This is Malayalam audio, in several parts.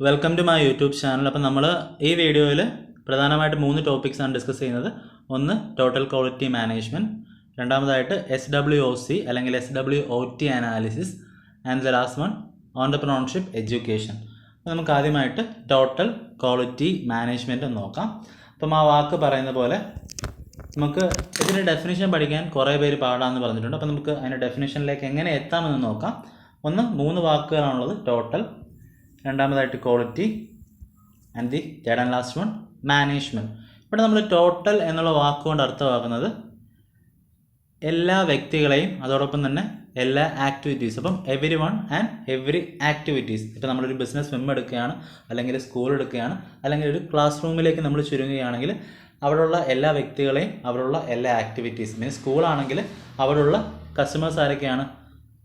Welcome to my YouTube channel. അപ്പം നമ്മൾ ഈ വീഡിയോയിൽ പ്രധാനമായിട്ട് 3 ടോപ്പിക്സാണ് ഡിസ്കസ് ചെയ്യുന്നത്. ഒന്ന് ടോട്ടൽ ക്വാളിറ്റി മാനേജ്മെൻറ്റ്, രണ്ടാമതായിട്ട് SWOC അല്ലെങ്കിൽ SWOT analysis, and the last one entrepreneurship education. അപ്പോൾ നമുക്ക് ആദ്യമായിട്ട് ടോട്ടൽ ക്വാളിറ്റി മാനേജ്മെൻറ്റ് നോക്കാം. അപ്പം ആ വാക്ക് പറയുന്ന പോലെ നമുക്ക് ഇതിൻ്റെ ഡെഫിനിഷൻ പഠിക്കാൻ കുറേ പേര് പാടാമെന്ന് പറഞ്ഞിട്ടുണ്ട്. അപ്പോൾ നമുക്ക് അതിൻ്റെ ഡെഫിനിഷനിലേക്ക് എങ്ങനെ എത്താമെന്ന് നോക്കാം. ഒന്ന് 3 വാക്കുകളാണുള്ളത്: ടോട്ടൽ, രണ്ടാമതായിട്ട് quality, and the third and last one management. ഇവിടെ നമ്മൾ ടോട്ടൽ എന്നുള്ള വാക്കുകൊണ്ട് അർത്ഥമാക്കുന്നത് എല്ലാ വ്യക്തികളെയും അതോടൊപ്പം തന്നെ എല്ലാ ആക്ടിവിറ്റീസ്. അപ്പം every one and every activities. ഇപ്പോൾ നമ്മളൊരു ബിസിനസ് സ്വിം എടുക്കുകയാണ്, അല്ലെങ്കിൽ സ്കൂൾ എടുക്കുകയാണ്, അല്ലെങ്കിൽ ഒരു ക്ലാസ് റൂമിലേക്ക് നമ്മൾ ചുരുങ്ങുകയാണെങ്കിൽ അവിടെയുള്ള എല്ലാ വ്യക്തികളെയും അവിടെയുള്ള എല്ലാ ആക്ടിവിറ്റീസ്. മീൻസ് സ്കൂളാണെങ്കിൽ അവിടെയുള്ള കസ്റ്റമേഴ്സ് ആരൊക്കെയാണ്?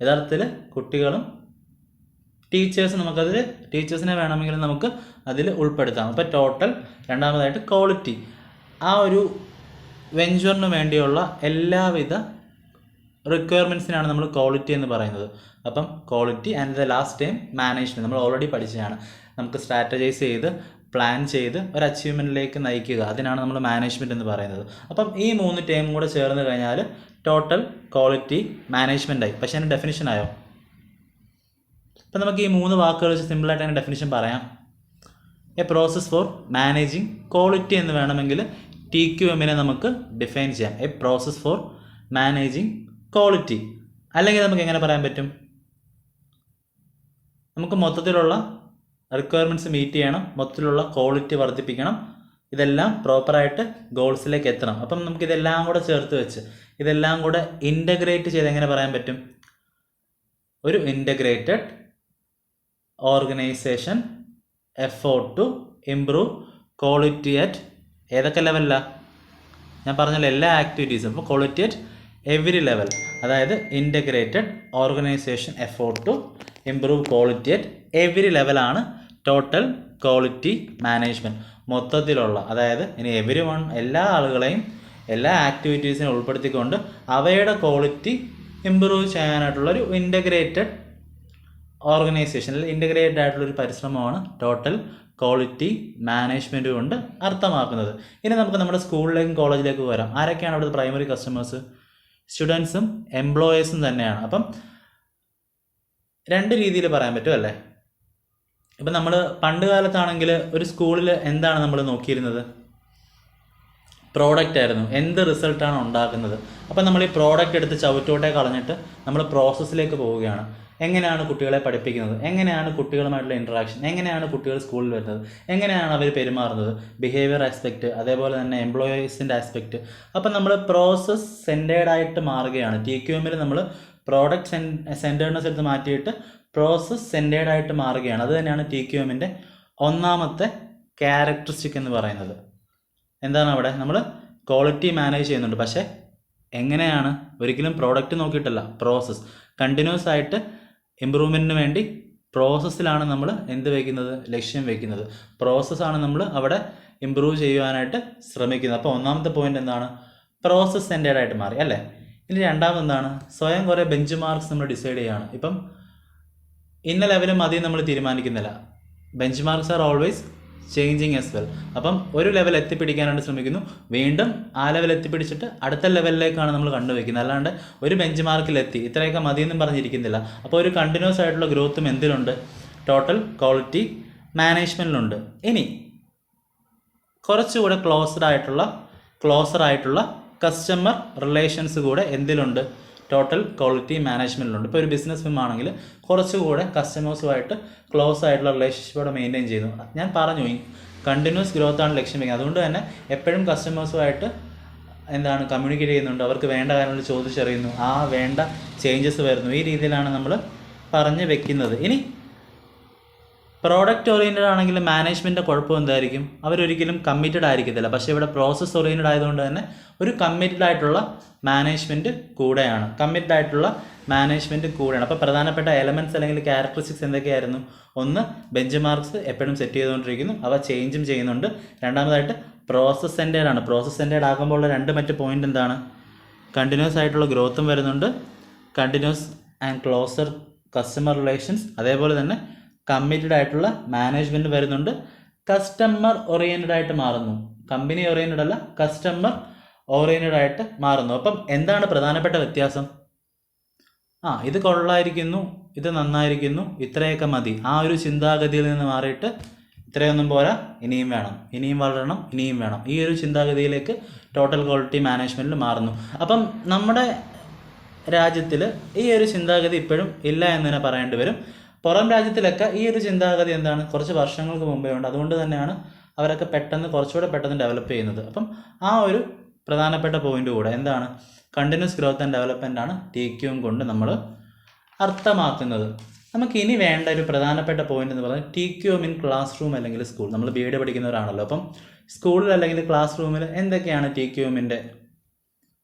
യഥാർത്ഥത്തിൽ കുട്ടികളും ടീച്ചേഴ്സ്. നമുക്കതിൽ ടീച്ചേഴ്സിനെ വേണമെങ്കിൽ നമുക്ക് അതിൽ ഉൾപ്പെടുത്താം. അപ്പോൾ ടോട്ടൽ. രണ്ടാമതായിട്ട് ക്വാളിറ്റി. ആ ഒരു വെഞ്ചറിന് വേണ്ടിയുള്ള എല്ലാവിധ റിക്വയർമെൻറ്റ്സിനാണ് നമ്മൾ ക്വാളിറ്റി എന്ന് പറയുന്നത്. അപ്പം quality and the last time management നമ്മൾ ഓൾറെഡി പഠിച്ചതാണ്. നമുക്ക് സ്ട്രാറ്റജൈസ് ചെയ്ത് പ്ലാൻ ചെയ്ത് ഒരു അച്ചീവ്മെൻറ്റിലേക്ക് നയിക്കുക, അതിനാണ് നമ്മൾ മാനേജ്മെൻറ്റ് എന്ന് പറയുന്നത്. അപ്പം ഈ 3 ടേമും കൂടെ ചേർന്ന് കഴിഞ്ഞാൽ ടോട്ടൽ ക്വാളിറ്റി മാനേജ്മെൻറ്റായി. പക്ഷേ അതിൻ്റെ ഡെഫിനിഷനായോ? അപ്പം നമുക്ക് ഈ 3 വാക്കുകൾ വെച്ച് സിമ്പിളായിട്ട് അതിൻ്റെ ഡെഫിനിഷൻ പറയാം. A process four managing quality എന്ന് വേണമെങ്കിൽ TQM നമുക്ക് ഡിഫൈൻ ചെയ്യാം. A process four managing quality. അല്ലെങ്കിൽ നമുക്ക് എങ്ങനെ പറയാൻ പറ്റും? നമുക്ക് മൊത്തത്തിലുള്ള റിക്വയർമെൻറ്റ്സ് മീറ്റ് ചെയ്യണം, മൊത്തത്തിലുള്ള ക്വാളിറ്റി വർദ്ധിപ്പിക്കണം, ഇതെല്ലാം പ്രോപ്പറായിട്ട് ഗോൾസിലേക്ക് എത്തണം. അപ്പം നമുക്കിതെല്ലാം കൂടെ ചേർത്ത് വെച്ച് ഇതെല്ലാം കൂടെ ഇൻ്റഗ്രേറ്റ് ചെയ്ത് എങ്ങനെ പറയാൻ പറ്റും? ഒരു integrated organisation effort to improve quality at ഏതൊക്കെ ലെവലിലാണ്? ഞാൻ പറഞ്ഞല്ലോ, എല്ലാ ആക്ടിവിറ്റീസും. അപ്പോൾ ക്വാളിറ്റി അറ്റ് എവറി ലെവൽ, അതായത് integrated organisation effort to improve quality at every ലെവലാണ് ടോട്ടൽ ക്വാളിറ്റി മാനേജ്മെൻറ്റ്. മൊത്തത്തിലുള്ള, അതായത് ഇനി എവരി വൺ, എല്ലാ ആളുകളെയും എല്ലാ ആക്ടിവിറ്റീസിനും ഉൾപ്പെടുത്തിക്കൊണ്ട് അവയുടെ ക്വാളിറ്റി ഇംപ്രൂവ് ചെയ്യാനായിട്ടുള്ളൊരു ഇൻ്റഗ്രേറ്റഡ് ഓർഗനൈസേഷനിൽ ഇൻ്റഗ്രേറ്റഡ് ആയിട്ടുള്ളൊരു പരിശ്രമമാണ് ടോട്ടൽ ക്വാളിറ്റി മാനേജ്മെൻറ്റ് കൊണ്ട് അർത്ഥമാക്കുന്നത്. ഇനി നമുക്ക് നമ്മുടെ സ്കൂളിലേക്കും കോളേജിലേക്കും വരാം. ആരൊക്കെയാണ് അവിടുത്തെ പ്രൈമറി കസ്റ്റമേഴ്സ്? സ്റ്റുഡൻസും എംപ്ലോയേഴ്സും തന്നെയാണ്. അപ്പം 2 രീതിയിൽ പറയാൻ പറ്റും അല്ലേ? ഇപ്പം നമ്മൾ പണ്ട് കാലത്താണെങ്കിൽ ഒരു സ്കൂളിൽ എന്താണ് നമ്മൾ നോക്കിയിരുന്നത്? പ്രോഡക്റ്റ് ആയിരുന്നു. എന്ത് റിസൾട്ടാണ് ഉണ്ടാക്കുന്നത്. അപ്പം നമ്മൾ ഈ പ്രോഡക്റ്റ് എടുത്ത് ചവിട്ടോട്ടെ കളഞ്ഞിട്ട് നമ്മൾ പ്രോസസ്സിലേക്ക് പോവുകയാണ്. എങ്ങനെയാണ് കുട്ടികളെ പഠിപ്പിക്കുന്നത്, എങ്ങനെയാണ് കുട്ടികളുമായിട്ടുള്ള ഇൻട്രാക്ഷൻ, എങ്ങനെയാണ് കുട്ടികൾ സ്കൂളിൽ വരുന്നത്, എങ്ങനെയാണ് അവർ പെരുമാറുന്നത്, ബിഹേവിയർ ആസ്പെക്റ്റ്, അതേപോലെ തന്നെ എംപ്ലോയീസിൻ്റെ ആസ്പെക്റ്റ്. അപ്പം നമ്മൾ പ്രോസസ് സെൻറ്റേർഡായിട്ട് മാറുകയാണ്. TQM നമ്മൾ പ്രോഡക്റ്റ് സെൻറ്റേർഡ്നെസ് എടുത്ത് മാറ്റിയിട്ട് പ്രോസസ് സെൻറ്റേർഡായിട്ട് മാറുകയാണ്. അത് തന്നെയാണ് TQM ഒന്നാമത്തെ ക്യാരക്ടറിസ്റ്റിക് എന്ന് പറയുന്നത്. എന്താണ് അവിടെ? നമ്മൾ ക്വാളിറ്റി മാനേജ് ചെയ്യുന്നുണ്ട്, പക്ഷേ എങ്ങനെയാണ്? ഒരിക്കലും പ്രോഡക്റ്റ് നോക്കിയിട്ടല്ല, പ്രോസസ്സ്. കണ്ടിന്യൂസ് ആയിട്ട് ഇമ്പ്രൂവ്മെൻറ്റിന് വേണ്ടി പ്രോസസ്സിലാണ് നമ്മൾ എന്ത് വയ്ക്കുന്നത്? ലക്ഷ്യം വയ്ക്കുന്നത്. പ്രോസസ്സാണ് നമ്മൾ അവിടെ ഇമ്പ്രൂവ് ചെയ്യുവാനായിട്ട് ശ്രമിക്കുന്നത്. അപ്പോൾ ഒന്നാമത്തെ പോയിന്റ് എന്താണ്? പ്രോസസ്സ് സെൻറ്റേർഡായിട്ട് മാറി അല്ലേ? ഇനി രണ്ടാമതെന്താണ്? സ്വയം കുറേ ബെഞ്ച് മാർക്സ് നമ്മൾ ഡിസൈഡ് ചെയ്യുകയാണ്. ഇപ്പം ഇന്ന ലെവലും മതി നമ്മൾ തീരുമാനിക്കുന്നില്ല. Bench marks are always changing as well. അപ്പം ഒരു ലെവൽ എത്തിപ്പിടിക്കാനായിട്ട് ശ്രമിക്കുന്നു, വീണ്ടും ആ ലെവൽ എത്തിപ്പിടിച്ചിട്ട് അടുത്ത ലെവലിലേക്കാണ് നമ്മൾ കണ്ടുവയ്ക്കുന്നത്. അല്ലാണ്ട് ഒരു ബെഞ്ച് മാർക്കിലെത്തി ഇത്രയൊക്കെ മതിയെന്നും പറഞ്ഞിരിക്കുന്നില്ല. അപ്പോൾ ഒരു കണ്ടിന്യൂസ് ആയിട്ടുള്ള ഗ്രോത്തും എന്തിലുണ്ട്? Total quality മാനേജ്മെൻറ്റിലുണ്ട്. ഇനി കുറച്ചുകൂടെ ക്ലോസർ ആയിട്ടുള്ള കസ്റ്റമർ റിലേഷൻസ് കൂടെ എന്തിലുണ്ട്? Total quality മാനേജ്മെൻറ്റിലുണ്ട്. ഇപ്പോൾ ഒരു ബിസിനസ് ഫിം ആണെങ്കിൽ കുറച്ചുകൂടെ കസ്റ്റമേഴ്സുമായിട്ട് ക്ലോസ് ആയിട്ടുള്ള റിലേഷൻഷിപ്പോടെ മെയിൻറ്റെയിൻ ചെയ്യുന്നു. ഞാൻ പറഞ്ഞു, കണ്ടിന്യൂസ് ഗ്രോത്താണ് ലക്ഷ്യം വയ്ക്കുന്നത്. അതുകൊണ്ട് തന്നെ എപ്പോഴും കസ്റ്റമേഴ്സുമായിട്ട് കമ്മ്യൂണിക്കേറ്റ് ചെയ്യുന്നുണ്ട്. അവർക്ക് വേണ്ട കാര്യങ്ങൾ ചോദിച്ചറിയുന്നു, ആ വേണ്ട ചേഞ്ചസ് വരുന്നു. ഈ രീതിയിലാണ് നമ്മൾ പറഞ്ഞു വെക്കുന്നത്. ഇനി പ്രോഡക്റ്റ് ഓറിയൻറ്റഡ് ആണെങ്കിൽ മാനേജ്മെൻറ്റിൻ്റെ കുഴപ്പം എന്തായിരിക്കും? അവരൊരിക്കലും കമ്മിറ്റഡ് ആയിരിക്കത്തില്ല. പക്ഷേ ഇവിടെ പ്രോസസ് ഓറിയൻറ്റഡ് ആയതുകൊണ്ട് തന്നെ ഒരു കമ്മിറ്റഡ് ആയിട്ടുള്ള മാനേജ്മെൻറ്റ് കൂടെയാണ്. അപ്പോൾ പ്രധാനപ്പെട്ട എലമെൻറ്റ്സ് അല്ലെങ്കിൽ ക്യാരക്ടറിസ്റ്റിക്സ് എന്തൊക്കെയായിരുന്നു? ഒന്ന്, ബെഞ്ച് മാർക്സ് എപ്പോഴും സെറ്റ് ചെയ്തുകൊണ്ടിരിക്കുന്നു, അവ ചേഞ്ചും ചെയ്യുന്നുണ്ട്. രണ്ടാമതായിട്ട് പ്രോസസ് സെൻറ്റേർഡ് ആണ്. പ്രോസസ് സെൻറ്റേർഡ് ആകുമ്പോൾ ഉള്ള മറ്റ് പോയിന്റ് എന്താണ്? കണ്ടിന്യൂസ് ആയിട്ടുള്ള ഗ്രോത്തും വരുന്നുണ്ട്, continuous and closer customer relations, അതേപോലെ തന്നെ കമ്മിറ്റഡ് ആയിട്ടുള്ള മാനേജ്മെൻറ്റ് വരുന്നുണ്ട്, കസ്റ്റമർ ഓറിയൻറ്റഡ് ആയിട്ട് മാറുന്നു. കമ്പനി ഓറിയൻറ്റഡ് അല്ല, കസ്റ്റമർ ഓറിയൻറ്റഡ് ആയിട്ട് മാറുന്നു. അപ്പം എന്താണ് പ്രധാനപ്പെട്ട വ്യത്യാസം? ഇത് കൊള്ളായിരിക്കുന്നു, ഇത് നന്നായിരിക്കുന്നു, ഇത്രയൊക്കെ മതി, ആ ഒരു ചിന്താഗതിയിൽ നിന്ന് മാറിയിട്ട് ഇത്രയൊന്നും പോരാ, ഇനിയും വേണം, ഇനിയും വളരണം, ഇനിയും വേണം, ഈ ഒരു ചിന്താഗതിയിലേക്ക് ടോട്ടൽ ക്വാളിറ്റി മാനേജ്മെൻറ്റിൽ മാറുന്നു. അപ്പം നമ്മുടെ രാജ്യത്തിൽ ഈ ഒരു ചിന്താഗതി ഇപ്പോഴും ഇല്ല എന്ന് തന്നെ പറയേണ്ടി വരും. പുറം രാജ്യത്തിലൊക്കെ ഈ ഒരു ചിന്താഗതി എന്താണ്, കുറച്ച് വർഷങ്ങൾക്ക് മുമ്പേ ഉണ്ട്. അതുകൊണ്ട് തന്നെയാണ് അവരൊക്കെ കുറച്ചുകൂടെ പെട്ടെന്ന് ഡെവലപ്പ് ചെയ്യുന്നത്. അപ്പം ആ ഒരു പ്രധാനപ്പെട്ട പോയിന്റ് കൂടെ എന്താണ്, കണ്ടിന്യൂസ് ഗ്രോത്ത് ആൻഡ് ഡെവലപ്മെൻ്റ് ആണ് TQM കൊണ്ട് നമ്മൾ അർത്ഥമാക്കുന്നത്. നമുക്ക് ഇനി വേണ്ട ഒരു പ്രധാനപ്പെട്ട പോയിന്റ് എന്ന് പറയുന്നത് TQM ഇൻ ക്ലാസ് റൂം അല്ലെങ്കിൽ സ്കൂൾ. നമ്മൾ BEd പഠിക്കുന്നവരാണല്ലോ. അപ്പം സ്കൂളിൽ അല്ലെങ്കിൽ ക്ലാസ് റൂമിൽ എന്തൊക്കെയാണ് TQMൻ്റെ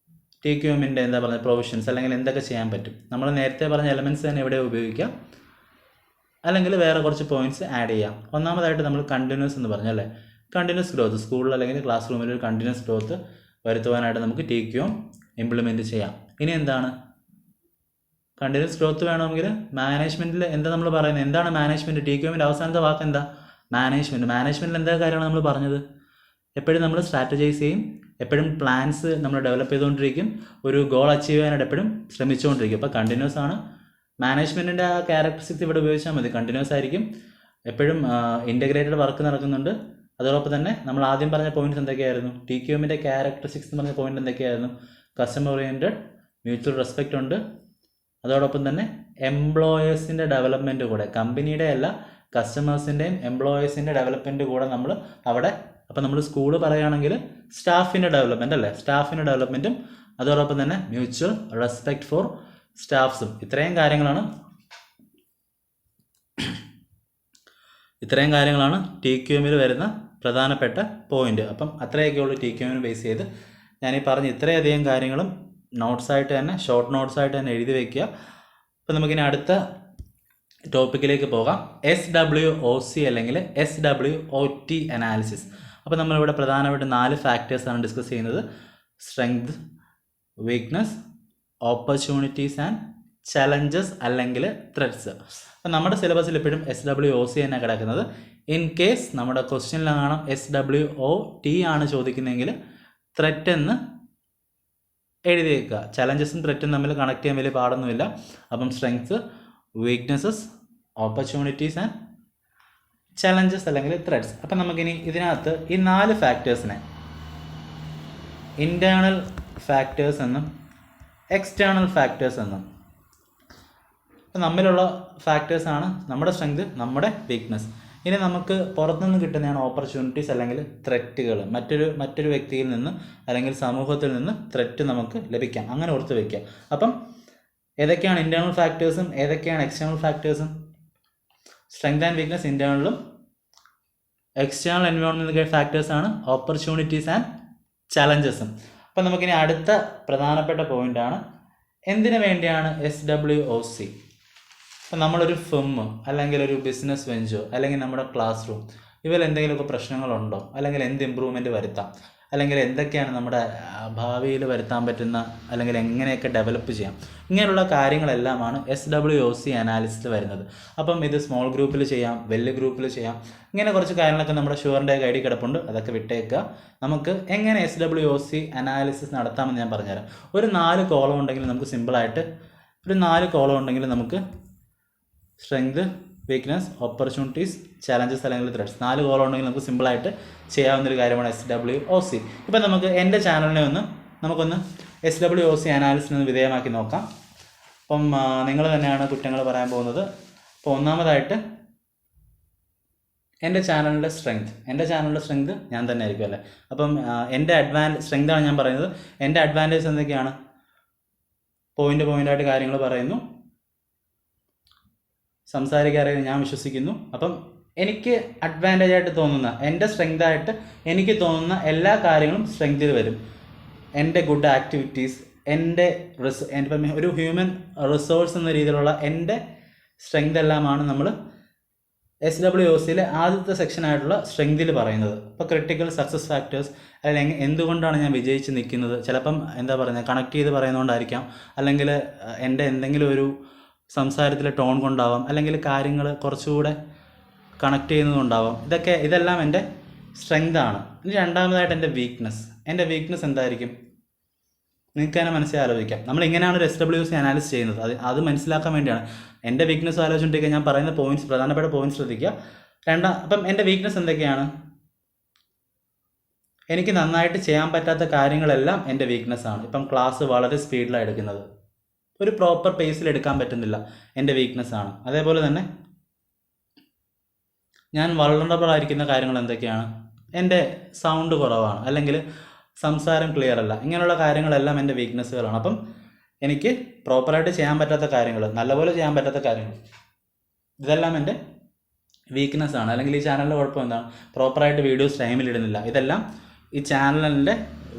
എന്താ പറയുക പ്രൊവിഷൻസ്, അല്ലെങ്കിൽ എന്തൊക്കെ ചെയ്യാൻ പറ്റും? നമ്മൾ നേരത്തെ പറഞ്ഞ എലമെൻറ്റ്സ് തന്നെ എവിടെ ഉപയോഗിക്കാം, അല്ലെങ്കിൽ വേറെ കുറച്ച് പോയിന്റ്സ് ആഡ് ചെയ്യാം. ഒന്നാമതായിട്ട് നമ്മൾ കണ്ടിന്യൂസ് എന്ന് പറഞ്ഞല്ലേ, കണ്ടിന്യൂസ് ഗ്രോത്ത് സ്കൂളിൽ അല്ലെങ്കിൽ ക്ലാസ് റൂമിൽ ഒരു കണ്ടിന്യൂസ് ഗ്രോത്ത് വരുത്തുവാനായിട്ട് നമുക്ക് TQM ഇംപ്ലിമെൻറ്റ് ചെയ്യാം. ഇനി എന്താണ് കണ്ടിന്യൂസ് ഗ്രോത്ത് വേണമെങ്കിൽ മാനേജ്മെൻറ്റിൽ എന്താ നമ്മൾ പറയുന്നത്, എന്താണ് മാനേജ്മെൻറ്റ്? TQMൻ്റെ അവസാനത്തെ വാക്ക് എന്താ? മാനേജ്മെൻറ്റിൽ എന്താ കാര്യമാണ് നമ്മൾ പറഞ്ഞത്? എപ്പോഴും നമ്മൾ സ്ട്രാറ്റജൈസ് ചെയ്യും, എപ്പോഴും പ്ലാൻസ് നമ്മൾ ഡെവലപ്പ് ചെയ്തുകൊണ്ടിരിക്കും, ഒരു ഗോൾ അച്ചീവ് ചെയ്യാനായിട്ട് എപ്പോഴും ശ്രമിച്ചുകൊണ്ടിരിക്കും. അപ്പോൾ കണ്ടിന്യൂസ് ആണ് മാനേജ്മെൻറ്റിൻ്റെ ആ ക്യാരക്ടറിസ്റ്റിക്സ് ഇവിടെ ഉപയോഗിച്ചാൽ മതി. കണ്ടിന്യൂസ് ആയിരിക്കും, എപ്പോഴും ഇൻ്റഗ്രേറ്റഡ് വർക്ക് നടക്കുന്നുണ്ട്. അതോടൊപ്പം തന്നെ നമ്മൾ ആദ്യം പറഞ്ഞ പോയിന്റ്സ് എന്തൊക്കെയായിരുന്നു? TQMൻ്റെ ക്യാരക്ടറിസ്റ്റിക്സ് എന്ന് പറഞ്ഞ പോയിന്റ് എന്തൊക്കെയായിരുന്നു? കസ്റ്റമർ ഓറിയൻറ്റഡ്, മ്യൂച്വൽ റെസ്പെക്റ്റ് ഉണ്ട്. അതോടൊപ്പം തന്നെ എംപ്ലോയേഴ്സിൻ്റെ ഡെവലപ്മെൻറ്റ് കൂടെ, കമ്പനിയുടെ അല്ല കസ്റ്റമേഴ്സിൻ്റെയും എംപ്ലോയേഴ്സിൻ്റെ ഡെവലപ്മെൻറ്റ് കൂടെ നമ്മൾ അവിടെ. അപ്പോൾ നമ്മൾ സ്കൂള് പറയുകയാണെങ്കിൽ സ്റ്റാഫിൻ്റെ ഡെവലപ്മെൻറ്റ് അല്ലേ, സ്റ്റാഫിൻ്റെ ഡെവലപ്മെൻറ്റും അതോടൊപ്പം തന്നെ മ്യൂച്വൽ റെസ്പെക്റ്റ് ഫോർ സ്റ്റാഫ്സും. ഇത്രയും കാര്യങ്ങളാണ് TQMൽ വരുന്ന പ്രധാനപ്പെട്ട പോയിന്റ്. അപ്പം അത്രയൊക്കെ ഉള്ളൂ TQMന് ബേസ് ചെയ്ത് ഞാനീ പറഞ്ഞ ഇത്രയധികം കാര്യങ്ങളും നോട്ട്സായിട്ട് തന്നെ, ഷോർട്ട് നോട്ട്സായിട്ട് തന്നെ എഴുതി വയ്ക്കുക. അപ്പം നമുക്കിനി അടുത്ത ടോപ്പിക്കിലേക്ക് പോകാം. SWOC അല്ലെങ്കിൽ SWOT അനാലിസിസ്. അപ്പോൾ നമ്മളിവിടെ പ്രധാനമായിട്ട് 4 ഫാക്ടേഴ്സാണ് ഡിസ്കസ് ചെയ്യുന്നത്: strength, weakness, opportunities and challenges അല്ലെങ്കിൽ ത്രെറ്റ്സ്. അപ്പം നമ്മുടെ സിലബസിൽ എപ്പോഴും SWOC തന്നെ കിടക്കുന്നത്. ഇൻ കേസ് നമ്മുടെ ക്വസ്റ്റ്യനിലാണ് SWOT ആണ് ചോദിക്കുന്നതെങ്കിൽ ത്രെറ്റ് എന്ന് എഴുതി വയ്ക്കുക. ചലഞ്ചസും ത്രെറ്റും തമ്മിൽ കണക്ട് ചെയ്യാൻ വലിയ പാടൊന്നുമില്ല. അപ്പം strength, weaknesses, opportunities and challenges അല്ലെങ്കിൽ ത്രെറ്റ്സ്. അപ്പം നമുക്കിനി ഇതിനകത്ത് ഈ 4 ഫാക്ടേഴ്സിനെ ഇൻറ്റേർണൽ ഫാക്ടേഴ്സ് എന്നും എക്സ്റ്റേണൽ ഫാക്ടേഴ്സ് എന്നും, അപ്പം നമ്മിലുള്ള ഫാക്ടേഴ്സാണ് നമ്മുടെ സ്ട്രെങ്ത്, നമ്മുടെ വീക്ക്നെസ്. ഇനി നമുക്ക് പുറത്തുനിന്ന് കിട്ടുന്നതാണ് ഓപ്പർച്യൂണിറ്റീസ് അല്ലെങ്കിൽ ത്രെറ്റുകൾ. മറ്റൊരു വ്യക്തിയിൽ നിന്ന് അല്ലെങ്കിൽ സമൂഹത്തിൽ നിന്ന് ത്രെറ്റ് നമുക്ക് ലഭിക്കാം. അങ്ങനെ ഓർത്ത് വയ്ക്കുക. അപ്പം ഏതൊക്കെയാണ് ഇൻറ്റേർണൽ ഫാക്ടേഴ്സും ഏതൊക്കെയാണ് എക്സ്റ്റേണൽ ഫാക്ടേഴ്സും? സ്ട്രെങ്ത് ആൻഡ് വീക്ക്നെസ് ഇൻറ്റേർണലും, എക്സ്റ്റേണൽ എൻവയോൺമെൻറ്റൽ ഫാക്ടേഴ്സാണ് ഓപ്പർച്യൂണിറ്റീസ് ആൻഡ് ചലഞ്ചസും. അപ്പം നമുക്കിനി അടുത്ത പ്രധാനപ്പെട്ട പോയിൻ്റാണ് എന്തിനു വേണ്ടിയാണ് SWOC. അപ്പം നമ്മളൊരു ഫിം അല്ലെങ്കിൽ ഒരു ബിസിനസ് വെഞ്ചർ അല്ലെങ്കിൽ നമ്മുടെ ക്ലാസ് റൂം, ഇവയിൽ എന്തെങ്കിലുമൊക്കെ പ്രശ്നങ്ങളുണ്ടോ, അല്ലെങ്കിൽ എന്ത് ഇമ്പ്രൂവ്മെൻറ്റ് വരുത്താം, അല്ലെങ്കിൽ എന്തൊക്കെയാണ് നമ്മുടെ ഭാവിയിൽ വരുത്താൻ പറ്റുന്ന, അല്ലെങ്കിൽ എങ്ങനെയൊക്കെ ഡെവലപ്പ് ചെയ്യാം, ഇങ്ങനെയുള്ള കാര്യങ്ങളെല്ലാമാണ് SWOC അനാലിസിസ് വരുന്നത്. അപ്പം ഇത് സ്മോൾ ഗ്രൂപ്പിൽ ചെയ്യാം, വലിയ ഗ്രൂപ്പിൽ ചെയ്യാം. ഇങ്ങനെ കുറച്ച് കാര്യങ്ങളൊക്കെ നമ്മുടെ ഷുവറിൻ്റെ ഐഡി കിടപ്പുണ്ട്, അതൊക്കെ വിട്ടേക്കുക. നമുക്ക് എങ്ങനെ SWOC അനാലിസിസ് നടത്താമെന്ന് ഞാൻ പറഞ്ഞുതരാം. ഒരു 4 കോളം ഉണ്ടെങ്കിൽ നമുക്ക് സിമ്പിളായിട്ട് നമുക്ക് സ്ട്രെങ്ത്, വീക്ക്നെസ്, ഓപ്പർച്യൂണിറ്റീസ്, ചലഞ്ചസ് അല്ലെങ്കിൽ ത്രെറ്റ്സ് 4 കോളം ഉണ്ടെങ്കിൽ നമുക്ക് സിമ്പിളായിട്ട് ചെയ്യാവുന്നൊരു കാര്യമാണ് SWOC. ഇപ്പം നമുക്ക് എൻ്റെ ചാനലിനെ നമുക്കൊന്ന് SWOC അനാലിസിന് വിധേയമാക്കി നോക്കാം. അപ്പം നിങ്ങൾ തന്നെയാണ് കുറ്റങ്ങൾ പറയാൻ പോകുന്നത്. അപ്പോൾ ഒന്നാമതായിട്ട് എൻ്റെ ചാനലിൻ്റെ സ്ട്രെങ്ത് ഞാൻ തന്നെ ആയിരിക്കും അല്ലേ. അപ്പം എൻ്റെ സ്ട്രെങ്താണ് ഞാൻ പറയുന്നത്. എൻ്റെ അഡ്വാൻറ്റേജ് എന്തൊക്കെയാണ്? പോയിൻ്റായിട്ട് കാര്യങ്ങൾ പറയുന്നു, സംസാരിക്കാറിയാൻ ഞാൻ വിശ്വസിക്കുന്നു. അപ്പം എനിക്ക് അഡ്വാൻറ്റേജ് ആയിട്ട് തോന്നുന്ന, എൻ്റെ സ്ട്രെങ്ത് ആയിട്ട് എനിക്ക് തോന്നുന്ന എല്ലാ കാര്യങ്ങളും സ്ട്രെങ്തിൽ വരും. എൻ്റെ ഗുഡ് ആക്ടിവിറ്റീസ്, എൻ്റെ ഒരു ഹ്യൂമൻ റിസോഴ്സ് എന്ന രീതിയിലുള്ള എൻ്റെ സ്ട്രെങ്ത് എല്ലാമാണ് നമ്മൾ SWOCയിലെ ആദ്യത്തെ സെക്ഷനായിട്ടുള്ള സ്ട്രെങ്തിൽ പറയുന്നത്. ഇപ്പോൾ ക്രിട്ടിക്കൽ സക്സസ് ഫാക്ടേഴ്സ്, അല്ലെങ്കിൽ എന്തുകൊണ്ടാണ് ഞാൻ വിജയിച്ച് നിൽക്കുന്നത്, ചിലപ്പം കണക്ട് ചെയ്ത് പറയുന്നതുകൊണ്ടായിരിക്കാം, അല്ലെങ്കിൽ എൻ്റെ എന്തെങ്കിലും ഒരു സംസാരത്തിലെ ടോൺ കൊണ്ടാവാം, അല്ലെങ്കിൽ കാര്യങ്ങൾ കുറച്ചുകൂടെ കണക്ട് ചെയ്യുന്നതുകൊണ്ടാവാം. ഇതെല്ലാം എൻ്റെ സ്ട്രെങ്ത് ആണ്. ഇനി രണ്ടാമതായിട്ട് എൻ്റെ വീക്ക്നെസ് എന്തായിരിക്കും? നിങ്ങൾക്ക് തന്നെ മനസ്സിൽ ആലോചിക്കാം. നമ്മൾ ഇങ്ങനെയാണ് ഒരു SWOC അനാലിസിസ് ചെയ്യുന്നത്. അത് മനസ്സിലാക്കാൻ വേണ്ടിയാണ്. എൻ്റെ വീക്ക്നെസ് ആലോചിച്ചിട്ടുണ്ടെങ്കിൽ ഞാൻ പറയുന്ന പ്രധാനപ്പെട്ട പോയിന്റ്സ് ശ്രദ്ധിക്കുക. അപ്പം എൻ്റെ വീക്ക്നെസ് എന്തൊക്കെയാണ്? എനിക്ക് നന്നായിട്ട് ചെയ്യാൻ പറ്റാത്ത കാര്യങ്ങളെല്ലാം എൻ്റെ വീക്ക്നെസ് ആണ്. ഇപ്പം ക്ലാസ് വളരെ സ്പീഡിലാണ് എടുക്കുന്നത്, ഒരു പ്രോപ്പർ പേസിൽ എടുക്കാൻ പറ്റുന്നില്ല, എൻ്റെ വീക്ക്നെസ് ആണ്. അതേപോലെ തന്നെ ഞാൻ വൾണറബിൾ ആയിരിക്കുന്ന കാര്യങ്ങൾ എന്തൊക്കെയാണ്? എൻ്റെ സൗണ്ട് കുറവാണ്, അല്ലെങ്കിൽ സംസാരം ക്ലിയർ അല്ല. ഇങ്ങനെയുള്ള കാര്യങ്ങളെല്ലാം എൻ്റെ വീക്ക്നെസ്സുകളാണ്. അപ്പം എനിക്ക് പ്രോപ്പറായിട്ട് ചെയ്യാൻ പറ്റാത്ത കാര്യങ്ങൾ, നല്ലപോലെ ചെയ്യാൻ പറ്റാത്ത കാര്യങ്ങൾ, ഇതെല്ലാം എൻ്റെ വീക്ക്നെസ് ആണ്. അല്ലെങ്കിൽ ഈ ചാനലിൻ്റെ കുഴപ്പം എന്താണ്? പ്രോപ്പറായിട്ട് വീഡിയോസ് ടൈമിൽ ഇടുന്നില്ല. ഇതെല്ലാം ഈ ചാനലിൻ്റെ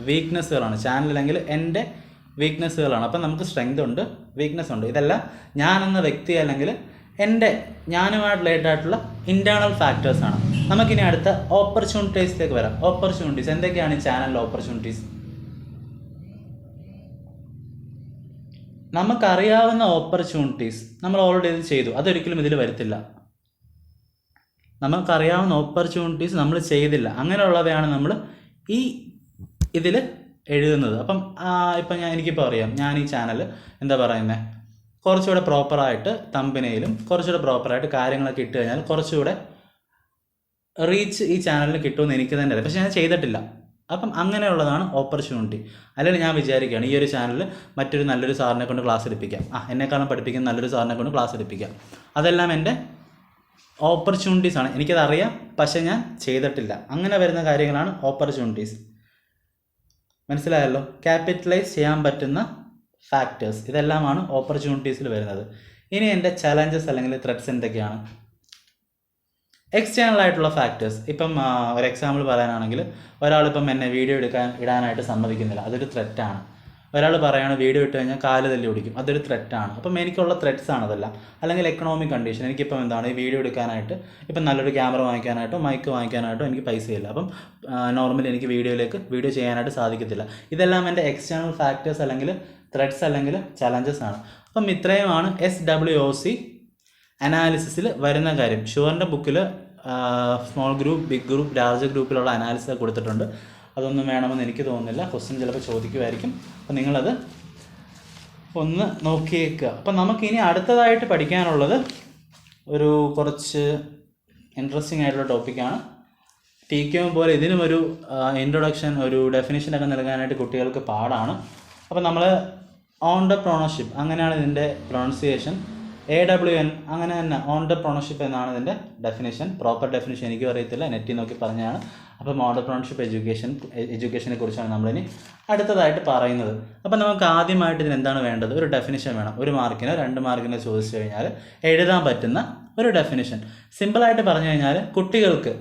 വീക്ക്നെസ്സുകളാണ്. അല്ലെങ്കിൽ എൻ്റെ വീക്ക്നെസ്സുകളാണ്. അപ്പം നമുക്ക് സ്ട്രെങ്ത് ഉണ്ട്, വീക്ക്നെസ് ഉണ്ട്. ഇതെല്ലാം ഞാനെന്ന വ്യക്തി അല്ലെങ്കിൽ ഞാനുമായിട്ട് റിലേറ്റഡ് ആയിട്ടുള്ള ഇൻറ്റേർണൽ ഫാക്ടേഴ്സാണ്. നമുക്കിനി അടുത്ത ഓപ്പർച്യൂണിറ്റീസിലേക്ക് വരാം. ഓപ്പർച്യൂണിറ്റീസ് എന്തൊക്കെയാണ് ഈ ചാനലിലെ ഓപ്പർച്യൂണിറ്റീസ്? നമുക്കറിയാവുന്ന ഓപ്പർച്യൂണിറ്റീസ് നമ്മൾ ഓൾറെഡി ഇത് ചെയ്തു, അതൊരിക്കലും ഇതിൽ വരത്തില്ല. നമുക്കറിയാവുന്ന ഓപ്പർച്യൂണിറ്റീസ് നമ്മൾ ചെയ്തില്ല, അങ്ങനെയുള്ളവയാണ് നമ്മൾ ഇതിൽ എഴുതുന്നത്. ഇപ്പം എനിക്കിപ്പോൾ അറിയാം, ഞാൻ ഈ ചാനൽ കുറച്ചുകൂടെ പ്രോപ്പറായിട്ട് തമ്പനയിലും കുറച്ചുകൂടെ പ്രോപ്പറായിട്ട് കാര്യങ്ങളൊക്കെ ഇട്ട് കഴിഞ്ഞാൽ കുറച്ചുകൂടെ റീച്ച് ഈ ചാനലിന് കിട്ടുമെന്ന് എനിക്ക് തന്നെ അറിയാം. പക്ഷേ ഞാൻ ചെയ്തിട്ടില്ല. അപ്പം അങ്ങനെയുള്ളതാണ് ഓപ്പർച്യൂണിറ്റി. അല്ലെങ്കിൽ ഞാൻ വിചാരിക്കുകയാണ് ഈ ഒരു ചാനലിൽ മറ്റൊരു നല്ലൊരു സാറിനെ കൊണ്ട് ക്ലാസ് എടുപ്പിക്കാം, എന്നെക്കാളും പഠിപ്പിക്കുന്ന നല്ലൊരു സാറിനെ കൊണ്ട് ക്ലാസ് എടുപ്പിക്കാം. അതെല്ലാം എൻ്റെ ഓപ്പർച്യൂണിറ്റീസ് ആണ്. എനിക്കതറിയാം, പക്ഷേ ഞാൻ ചെയ്തിട്ടില്ല. അങ്ങനെ വരുന്ന കാര്യങ്ങളാണ് ഓപ്പർച്യൂണിറ്റീസ്. മനസ്സിലായല്ലോ? ക്യാപിറ്റലൈസ് ചെയ്യാൻ പറ്റുന്ന ഫാക്ടേഴ്സ്, ഇതെല്ലാമാണ് ഓപ്പർച്യൂണിറ്റീസിൽ വരുന്നത്. ഇനി എൻ്റെ ചലഞ്ചസ് അല്ലെങ്കിൽ ത്രെറ്റ്സ് എന്തൊക്കെയാണ്? എക്സ്റ്റേണൽ ആയിട്ടുള്ള ഫാക്ടേഴ്സ്. ഇപ്പം ഒരു എക്സാമ്പിൾ പറയാനാണെങ്കിൽ, ഒരാളിപ്പം എന്നെ വീഡിയോ ഇടാനായിട്ട് സമ്മതിക്കുന്നില്ല, അതൊരു ത്രെറ്റാണ്. ഒരാൾ പറയുകയാണ് വീഡിയോ ഇട്ട് കഴിഞ്ഞാൽ കാല് തല്ലി ഓടിക്കും, അതൊരു ത്രെറ്റാണ്. അപ്പം എനിക്കുള്ള ത്രെറ്റ്സ് ആണ് അതെല്ലാം. അല്ലെങ്കിൽ എക്കണോമിക് കണ്ടീഷൻ, എനിക്കിപ്പം ഈ വീഡിയോ എടുക്കാനായിട്ട് ഇപ്പം നല്ലൊരു ക്യാമറ വാങ്ങിക്കാനായിട്ടോ മൈക്ക് വാങ്ങിക്കാനായിട്ടോ എനിക്ക് പൈസയില്ല. അപ്പം നോർമലി എനിക്ക് വീഡിയോ ചെയ്യാനായിട്ട് സാധിക്കത്തില്ല. ഇതെല്ലാം എൻ്റെ എക്സ്റ്റേണൽ ഫാക്ടേഴ്സ് അല്ലെങ്കിൽ ത്രെറ്റ്സ് അല്ലെങ്കിൽ ചലഞ്ചസ് ആണ്. അപ്പം ഇത്രയുമാണ് SWOC അനാലിസിസിൽ വരുന്ന കാര്യം. ഷുവറിൻ്റെ ബുക്കിൽ small group, big group, large ഗ്രൂപ്പിലുള്ള അനാലിസിസ് കൊടുത്തിട്ടുണ്ട്. അതൊന്നും വേണമെന്ന് എനിക്ക് തോന്നുന്നില്ല. ക്വസ്റ്റ്യൻ ചിലപ്പോൾ ചോദിക്കുമായിരിക്കും. അപ്പം നിങ്ങളത് ഒന്ന് നോക്കിയേക്കുക. അപ്പം നമുക്കിനി അടുത്തതായിട്ട് പഠിക്കാനുള്ളത് കുറച്ച് ഇൻട്രസ്റ്റിംഗ് ആയിട്ടുള്ള ടോപ്പിക്കാണ്. TQM പോലെ ഇതിനും ഒരു ഇൻട്രൊഡക്ഷൻ, ഒരു ഡെഫിനിഷനൊക്കെ നൽകാനായിട്ട് കുട്ടികൾക്ക് പാടാണ്. അപ്പം നമ്മൾ ഓൺടർപ്രണർഷിപ്പ്, അങ്ങനെയാണ് ഇതിൻ്റെ പ്രൊണൗൺസിയേഷൻ. AWN അങ്ങനെ തന്നെ, ഓൺടർപ്രണർഷിപ്പ് എന്നാണ് ഇതിൻ്റെ ഡെഫിനിഷൻ. പ്രോപ്പർ ഡെഫിനിഷൻ എനിക്കും അറിയത്തില്ല, നെറ്റിൽ നോക്കി പറഞ്ഞതാണ്. അപ്പം ഓൺടർപ്രണർഷിപ്പ് എഡ്യൂക്കേഷനെ കുറിച്ചാണ് നമ്മളിനി അടുത്തതായിട്ട് പറയുന്നത്. അപ്പം നമുക്ക് ആദ്യമായിട്ട് ഇതിന് എന്താണ് വേണ്ടത്? ഒരു ഡെഫിനിഷൻ വേണം. 1 മാർക്കിനോ 2 മാർക്കിനോ ചോദിച്ചു കഴിഞ്ഞാൽ എഴുതാൻ പറ്റുന്ന ഒരു ഡെഫിനിഷൻ. സിമ്പിളായിട്ട് പറഞ്ഞു കഴിഞ്ഞാൽ കുട്ടികൾക്ക്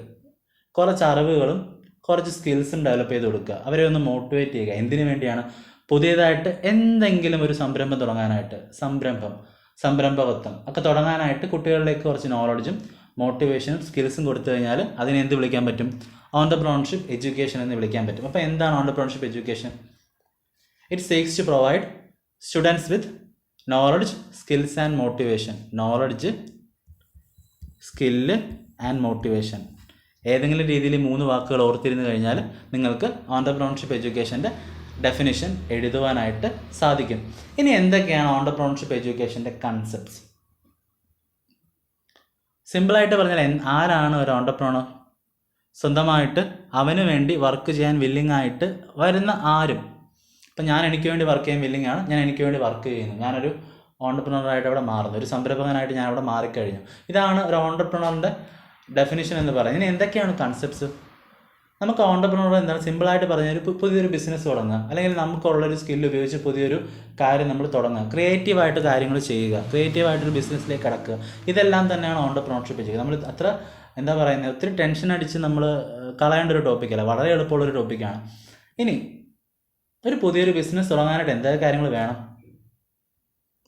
കുറച്ച് അറിവുകളും കുറച്ച് സ്കിൽസും ഡെവലപ്പ് ചെയ്ത് കൊടുക്കുക, അവരെ ഒന്ന് മോട്ടിവേറ്റ് ചെയ്യുക. എന്തിനു വേണ്ടിയാണ്? പുതിയതായിട്ട് എന്തെങ്കിലും ഒരു സംരംഭം തുടങ്ങാനായിട്ട്, സംരംഭകത്വം ഒക്കെ തുടങ്ങാനായിട്ട് കുട്ടികളിലേക്ക് കുറച്ച് നോളജും മോട്ടിവേഷനും സ്കിൽസും കൊടുത്തു കഴിഞ്ഞാൽ അതിനെ എന്ത് വിളിക്കാൻ പറ്റും? ഓൺടർപ്രണർഷിപ്പ് എഡ്യൂക്കേഷൻ എന്ന് വിളിക്കാൻ പറ്റും. അപ്പോൾ എന്താണ് entrepreneurship education? It seeks to provide students with knowledge, skills and motivation. Knowledge, skill and motivation. ഏതെങ്കിലും രീതിയിൽ 3 വാക്കുകൾ ഓർത്തിരുന്നു കഴിഞ്ഞാൽ നിങ്ങൾക്ക് ഓൺടർപ്രണർഷിപ്പ് എഡ്യൂക്കേഷൻ്റെ ഡെഫിനിഷൻ എഴുതുവാനായിട്ട് സാധിക്കും. ഇനി എന്തൊക്കെയാണ് ഓൺടർപ്രണർഷിപ്പ് എഡ്യൂക്കേഷൻ്റെ കൺസെപ്റ്റ്സ്? സിമ്പിളായിട്ട് പറഞ്ഞാൽ ആരാണ് ഒരു ഓൺടർപ്രണർ? സ്വന്തമായിട്ട് അവന് വേണ്ടി വർക്ക് ചെയ്യാൻ വില്ലിങ് ആയിട്ട് വരുന്ന ആരും. ഇപ്പം ഞാൻ എനിക്ക് വേണ്ടി വർക്ക് ചെയ്യാൻ വില്ലിങ് ആണ്, ഞാൻ എനിക്ക് വേണ്ടി വർക്ക് ചെയ്യുന്നു, ഞാനൊരു ഓൺടർപ്രണറായിട്ട് അവിടെ മാറുന്നു, ഒരു സംരംഭകനായിട്ട് ഞാൻ അവിടെ മാറിക്കഴിഞ്ഞു. ഇതാണ് ഒരു ഓൺടർപ്രണറിൻ്റെ ഡെഫിനിഷൻ എന്ന് പറയുന്നത്. ഇനി എന്തൊക്കെയാണ് കൺസെപ്റ്റ്സ്? നമുക്ക് ഓൺടർപ്രണർ എന്താണ്? സിമ്പിളായിട്ട് പറഞ്ഞാൽ പുതിയൊരു ബിസിനസ് തുടങ്ങുക, അല്ലെങ്കിൽ നമുക്കുള്ളൊരു സ്കില്ല് ഉപയോഗിച്ച് പുതിയൊരു കാര്യം നമ്മൾ തുടങ്ങുക, ക്രിയേറ്റീവായിട്ട് കാര്യങ്ങൾ ചെയ്യുക, ക്രിയേറ്റീവായിട്ടൊരു ബിസിനസ്സിലേക്ക് കടക്കുക. ഇതെല്ലാം തന്നെയാണ് ഓൺടർപ്രണർഷിപ്പ് ചെയ്യുക. നമ്മൾ അത്ര ഒത്തിരി ടെൻഷൻ അടിച്ച് നമ്മൾ കളയേണ്ട ഒരു ടോപ്പിക്കല്ല, വളരെ എളുപ്പമുള്ളൊരു ടോപ്പിക്കാണ്. ഇനി ഒരു പുതിയൊരു ബിസിനസ് തുടങ്ങാനായിട്ട് എന്തൊക്കെ കാര്യങ്ങൾ വേണം?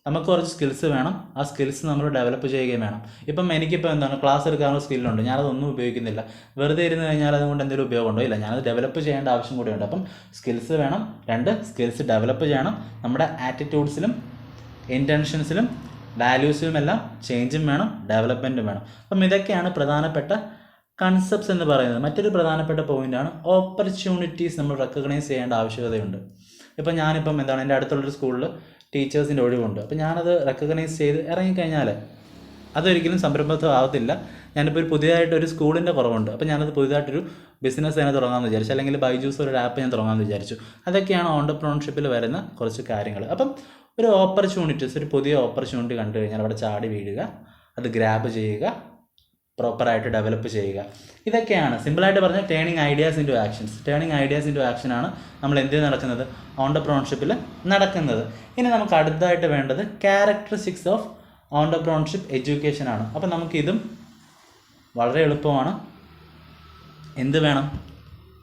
നമുക്ക് കുറച്ച് സ്കിൽസ് വേണം. ആ സ്കിൽസ് നമ്മൾ ഡെവലപ്പ് ചെയ്യുകയും വേണം. ഇപ്പം എനിക്കിപ്പോൾ ക്ലാസ് എടുക്കാനുള്ള സ്കില്ലുണ്ട്, ഞാനതൊന്നും ഉപയോഗിക്കുന്നില്ല. വെറുതെ ഇരുന്ന് കഴിഞ്ഞാൽ അതുകൊണ്ട് എന്തെങ്കിലും ഉപയോഗമുണ്ടോ? ഇല്ല. ഞാനത് ഡെവലപ്പ് ചെയ്യേണ്ട ആവശ്യം കൂടിയുണ്ട്. അപ്പം സ്കിൽസ് വേണം. 2 സ്കിൽസ് ഡെവലപ്പ് ചെയ്യണം. നമ്മുടെ ആറ്റിറ്റ്യൂഡ്സിലും ഇൻറ്റൻഷൻസിലും വാല്യൂസിലും എല്ലാം ചേഞ്ചും വേണം, ഡെവലപ്മെൻറ്റും വേണം. അപ്പം ഇതൊക്കെയാണ് പ്രധാനപ്പെട്ട കൺസെപ്റ്റ്സ് എന്ന് പറയുന്നത്. മറ്റൊരു പ്രധാനപ്പെട്ട പോയിൻ്റാണ് ഓപ്പർച്യൂണിറ്റീസ് നമ്മൾ റെക്കഗ്നൈസ് ചെയ്യേണ്ട ആവശ്യകതയുണ്ട്. ഇപ്പം ഞാനിപ്പം എന്താണ് എൻ്റെ അടുത്തുള്ളൊരു സ്കൂളിൽ ടീച്ചേഴ്സിൻ്റെ ഒഴിവുണ്ട്. അപ്പോൾ ഞാനത് റെക്കഗ്നൈസ് ചെയ്ത് ഇറങ്ങിക്കഴിഞ്ഞാൽ അതൊരിക്കലും സംരംഭത്വം ആവത്തില്ല. ഞാനിപ്പോൾ ഒരു പുതിയതായിട്ടൊരു സ്കൂളിൻ്റെ കുറവുണ്ട്, അപ്പോൾ ഞാനത് പുതിയതായിട്ടൊരു ബിസിനസ് തന്നെ തുടങ്ങാമെന്ന് വിചാരിച്ചു, അല്ലെങ്കിൽ ബൈജൂസ് ഒരു ആപ്പ് ഞാൻ തുടങ്ങാമെന്ന് വിചാരിച്ചു. അതൊക്കെയാണ് ഓണ്ടർപ്രണർഷിപ്പിൽ വരുന്ന കുറച്ച് കാര്യങ്ങൾ. അപ്പം ഒരു ഓപ്പർച്യൂണിറ്റീസ്, ഒരു പുതിയ ഓപ്പർച്യൂണിറ്റി കണ്ടു കഴിഞ്ഞാൽ അവിടെ ചാടി വീഴുക, അത് ഗ്രാബ് ചെയ്യുക, പ്രോപ്പറായിട്ട് ഡെവലപ്പ് ചെയ്യുക. ഇതൊക്കെയാണ് സിമ്പിളായിട്ട് പറഞ്ഞാൽ turning ideas into actions. Turning ideas into ആക്ഷനാണ് നമ്മൾ എന്തിൽ നടക്കുന്നത്, ഓണ്ടർപ്രണർഷിപ്പിൽ നടക്കുന്നത്. ഇനി നമുക്ക് അടുത്തതായിട്ട് വേണ്ടത് ക്യാരക്ടറിസ്റ്റിക്സ് ഓഫ് ഓണ്ടർപ്രണർഷിപ്പ് എഡ്യൂക്കേഷൻ ആണ്. അപ്പം നമുക്കിതും വളരെ എളുപ്പമാണ്. എന്ത് വേണം?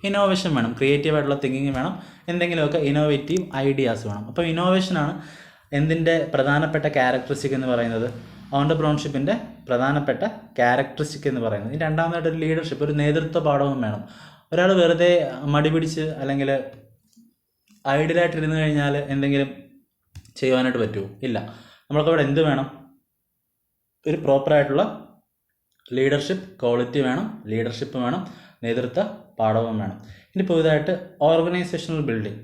ഇന്നോവേഷൻ വേണം, ക്രിയേറ്റീവായിട്ടുള്ള തിങ്കിങ് വേണം, എന്തെങ്കിലുമൊക്കെ ഇന്നോവേറ്റീവ് ഐഡിയാസ് വേണം. അപ്പോൾ ഇന്നോവേഷനാണ് എന്തിൻ്റെ പ്രധാനപ്പെട്ട ക്യാരക്ടറിസ്റ്റിക് എന്ന് പറയുന്നത്, ഓണ്ടർപ്രണർഷിപ്പിൻ്റെ പ്രധാനപ്പെട്ട ക്യാരക്ടറിസ്റ്റിക് എന്ന് പറയുന്നത്. ഇനി രണ്ടാമതായിട്ട് ഒരു ലീഡർഷിപ്പ്, ഒരു നേതൃത്വ പാഠവും വേണം. ഒരാൾ വെറുതെ മടി പിടിച്ച് അല്ലെങ്കിൽ ഐഡിയലായിട്ടിരുന്ന് കഴിഞ്ഞാൽ എന്തെങ്കിലും ചെയ്യുവാനായിട്ട് പറ്റുമോ? ഇല്ല. നമ്മൾക്കവിടെ എന്ത് വേണം? ഒരു പ്രോപ്പറായിട്ടുള്ള ലീഡർഷിപ്പ് ക്വാളിറ്റി വേണം, ലീഡർഷിപ്പ് വേണം, നേതൃത്വ പാഠവും വേണം. ഇനി പുതുതായിട്ട് ഓർഗനൈസേഷണൽ ബിൽഡിംഗ്,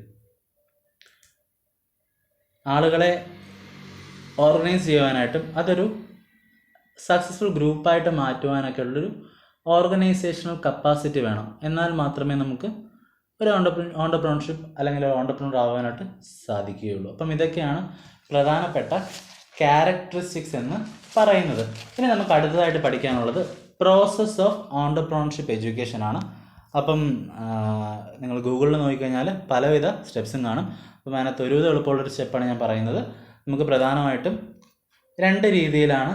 ആളുകളെ ഓർഗനൈസ് ചെയ്യുവാനായിട്ടും അതൊരു സക്സസ്ഫുൾ ഗ്രൂപ്പായിട്ട് മാറ്റുവാനൊക്കെ ഉള്ളൊരു ഓർഗനൈസേഷണൽ കപ്പാസിറ്റി വേണം. എന്നാൽ മാത്രമേ നമുക്ക് ഒരു ഓണ്ടർപ്രണർഷിപ്പ് അല്ലെങ്കിൽ ഒരു ഓണ്ടർപ്രണർ ആവാനായിട്ട് സാധിക്കുകയുള്ളൂ. അപ്പം ഇതൊക്കെയാണ് പ്രധാനപ്പെട്ട ക്യാരക്ടറിസ്റ്റിക്സ് എന്ന് പറയുന്നത്. ഇനി നമുക്ക് അടുത്തതായിട്ട് പഠിക്കാനുള്ളത് പ്രോസസ് ഓഫ് ഓണ്ടർപ്രണർഷിപ്പ് എഡ്യൂക്കേഷൻ ആണ്. അപ്പം നിങ്ങൾ ഗൂഗിളിൽ നോക്കിക്കഴിഞ്ഞാൽ പലവിധ സ്റ്റെപ്സും കാണും. അപ്പം അതിനകത്ത് ഒരുവിധം എളുപ്പമുള്ളൊരു സ്റ്റെപ്പാണ് ഞാൻ പറയുന്നത്. നമുക്ക് പ്രധാനമായിട്ടും രണ്ട് രീതിയിലാണ്,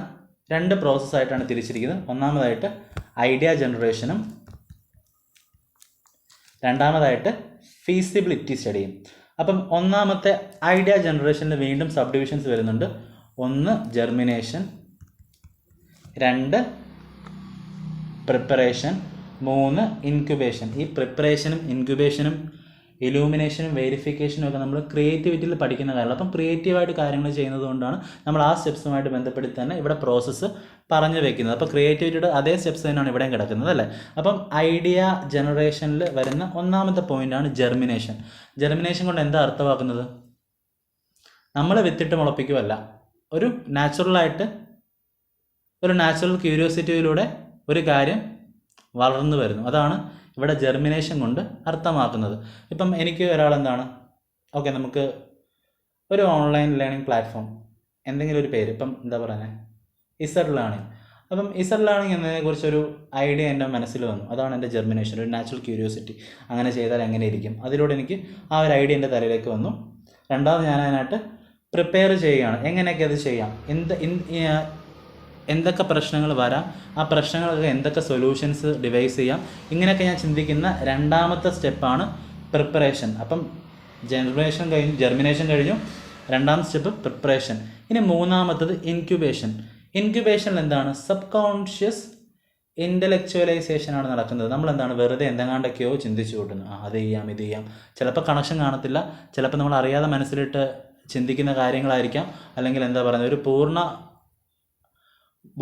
രണ്ട് പ്രോസസ്സായിട്ടാണ് തിരിച്ചിരിക്കുന്നത്. ഒന്നാമതായിട്ട് ഐഡിയ ജനറേഷനും രണ്ടാമതായിട്ട് ഫീസിബിലിറ്റി സ്റ്റഡിയും. അപ്പം ഒന്നാമത്തെ ഐഡിയ ജനറേഷനിൽ വീണ്ടും സബ് ഡിവിഷൻസ് വരുന്നുണ്ട്. ഒന്ന് ജെർമിനേഷൻ, രണ്ട് പ്രിപ്പറേഷൻ, മൂന്ന് ഇൻക്യുബേഷൻ. ഈ പ്രിപ്പറേഷനും ഇൻക്യുബേഷനും ഇലൂമിനേഷനും വെരിഫിക്കേഷനും ഒക്കെ നമ്മൾ ക്രിയേറ്റിവിറ്റിയിൽ പഠിക്കുന്ന കാര്യങ്ങൾ. അപ്പം ക്രിയേറ്റീവായിട്ട് കാര്യങ്ങൾ ചെയ്യുന്നത് കൊണ്ടാണ് നമ്മൾ ആ സ്റ്റെപ്സുമായിട്ട് ബന്ധപ്പെടുത്തി തന്നെ ഇവിടെ പ്രോസസ്സ് പറഞ്ഞു വെക്കുന്നത്. അപ്പോൾ ക്രിയേറ്റിവിറ്റിയുടെ അതേ സ്റ്റെപ്സ് തന്നെയാണ് ഇവിടെയും കിടക്കുന്നത് അല്ലേ. അപ്പം ഐഡിയ ജനറേഷനിൽ വരുന്ന ഒന്നാമത്തെ പോയിൻ്റാണ് ജെർമിനേഷൻ. ജെർമിനേഷൻ കൊണ്ട് എന്താ അർത്ഥമാക്കുന്നത്? നമ്മൾ വിത്തിട്ട് മുളപ്പിക്കുമല്ല, ഒരു നാച്ചുറൽ ക്യൂരിയോസിറ്റിയിലൂടെ ഒരു കാര്യം വളർന്നു വരുന്നു. അതാണ് ഇവിടെ ജെർമിനേഷൻ കൊണ്ട് അർത്ഥമാക്കുന്നത്. ഇപ്പം എനിക്ക് ഒരാളെന്താണ്, ഓക്കെ, നമുക്ക് ഒരു ഓൺലൈൻ ലേണിംഗ് പ്ലാറ്റ്ഫോം എന്തെങ്കിലും ഒരു പേര്, ഇപ്പം എന്താ പറയുന്നത്, ഇസഡ് ലേണിംഗ്. അപ്പം ഇസഡ് ലേണിംഗ് എന്നതിനെക്കുറിച്ചൊരു ഐഡിയ എൻ്റെ മനസ്സിൽ വന്നു. അതാണ് എൻ്റെ ജെർമിനേഷൻ, ഒരു നാച്ചുറൽ ക്യൂരിയോസിറ്റി. അങ്ങനെ ചെയ്താൽ എങ്ങനെ ഇരിക്കും, അതിലൂടെ എനിക്ക് ആ ഒരു ഐഡിയ എൻ്റെ തലയിലേക്ക് വന്നു. രണ്ടാമത് ഞാൻ അതിനായിട്ട് പ്രിപ്പയർ ചെയ്യുകയാണ്, എങ്ങനെയൊക്കെ അത് ചെയ്യാം, എന്തൊക്കെ പ്രശ്നങ്ങൾ വരാം, ആ പ്രശ്നങ്ങൾക്ക് എന്തൊക്കെ സൊല്യൂഷൻസ് ഡിവൈസ് ചെയ്യാം, ഇങ്ങനെയൊക്കെ ഞാൻ ചിന്തിക്കുന്ന രണ്ടാമത്തെ സ്റ്റെപ്പാണ് പ്രിപ്പറേഷൻ. അപ്പം ജെർമിനേഷൻ കഴിഞ്ഞു, രണ്ടാം സ്റ്റെപ്പ് പ്രിപ്പറേഷൻ. ഇനി മൂന്നാമത്തത് ഇൻക്യുബേഷൻ. ഇൻക്യുബേഷനിൽ എന്താണ്, സബ് കോൺഷ്യസ് ഇൻ്റലക്ച്വലൈസേഷനാണ് നടക്കുന്നത്. നമ്മളെന്താണ് വെറുതെ എന്തെങ്ങാണ്ടൊക്കെയോ ചിന്തിച്ചു കൂട്ടുന്നു, അത് ചെയ്യാം ഇത് ചെയ്യാം. ചിലപ്പോൾ കണക്ഷൻ കാണത്തില്ല, ചിലപ്പോൾ നമ്മൾ അറിയാതെ മനസ്സിലിട്ട് ചിന്തിക്കുന്ന കാര്യങ്ങളായിരിക്കാം, അല്ലെങ്കിൽ എന്താ പറയുന്നത് ഒരു പൂർണ്ണ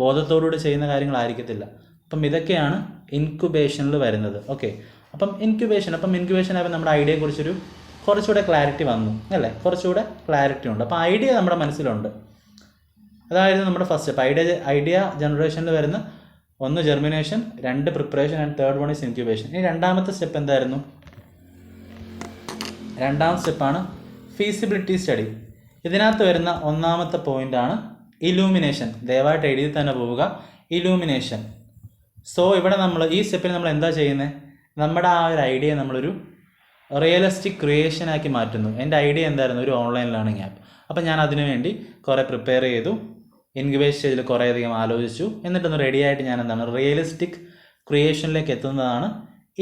ബോധത്തോടുകൂടി ചെയ്യുന്ന കാര്യങ്ങളായിരിക്കത്തില്ല. അപ്പം ഇതൊക്കെയാണ് ഇൻക്യുബേഷനിൽ വരുന്നത്. ഓക്കെ, അപ്പം ഇൻക്യുബേഷനായപ്പോൾ നമ്മുടെ ഐഡിയയെക്കുറിച്ചൊരു കുറച്ചുകൂടെ ക്ലാരിറ്റി വന്നു അല്ലേ, കുറച്ചുകൂടെ ക്ലാരിറ്റി ഉണ്ട്. അപ്പോൾ ഐഡിയ നമ്മുടെ മനസ്സിലുണ്ട്. അതായിരുന്നു നമ്മുടെ ഫസ്റ്റ് സ്റ്റെപ്പ്. ഐഡിയ ജനറേഷനിൽ വരുന്ന ഒന്ന് ജെർമിനേഷൻ, രണ്ട് preparation and third one is incubation. ഇനി രണ്ടാമത്തെ സ്റ്റെപ്പ് എന്തായിരുന്നു? രണ്ടാമത്തെ സ്റ്റെപ്പാണ് ഫീസിബിലിറ്റി സ്റ്റഡി. ഇതിനകത്ത് വരുന്ന ഒന്നാമത്തെ പോയിൻ്റാണ് ഇലൂമിനേഷൻ. ദയവായിട്ട് എഴുതി തന്നെ പോവുക, ഇലൂമിനേഷൻ. സോ ഇവിടെ നമ്മൾ ഈ സ്റ്റെപ്പിൽ നമ്മൾ എന്താ ചെയ്യുന്നത്, നമ്മുടെ ആ ഒരു ഐഡിയ നമ്മളൊരു റിയലിസ്റ്റിക് ക്രിയേഷനാക്കി മാറ്റുന്നു. എൻ്റെ ഐഡിയ എന്തായിരുന്നു, ഒരു ഓൺലൈൻ ലേണിംഗ് ആപ്പ്. അപ്പം ഞാൻ അതിനു വേണ്ടി കുറേ പ്രിപ്പയർ ചെയ്തു, ഇൻക്യുബേഷൻ സ്റ്റേജിൽ കുറേയധികം ആലോചിച്ചു, എന്നിട്ടൊന്ന് റെഡിയായിട്ട് ഞാൻ എന്താണ് റിയലിസ്റ്റിക് ക്രിയേഷനിലേക്ക് എത്തുന്നതാണ്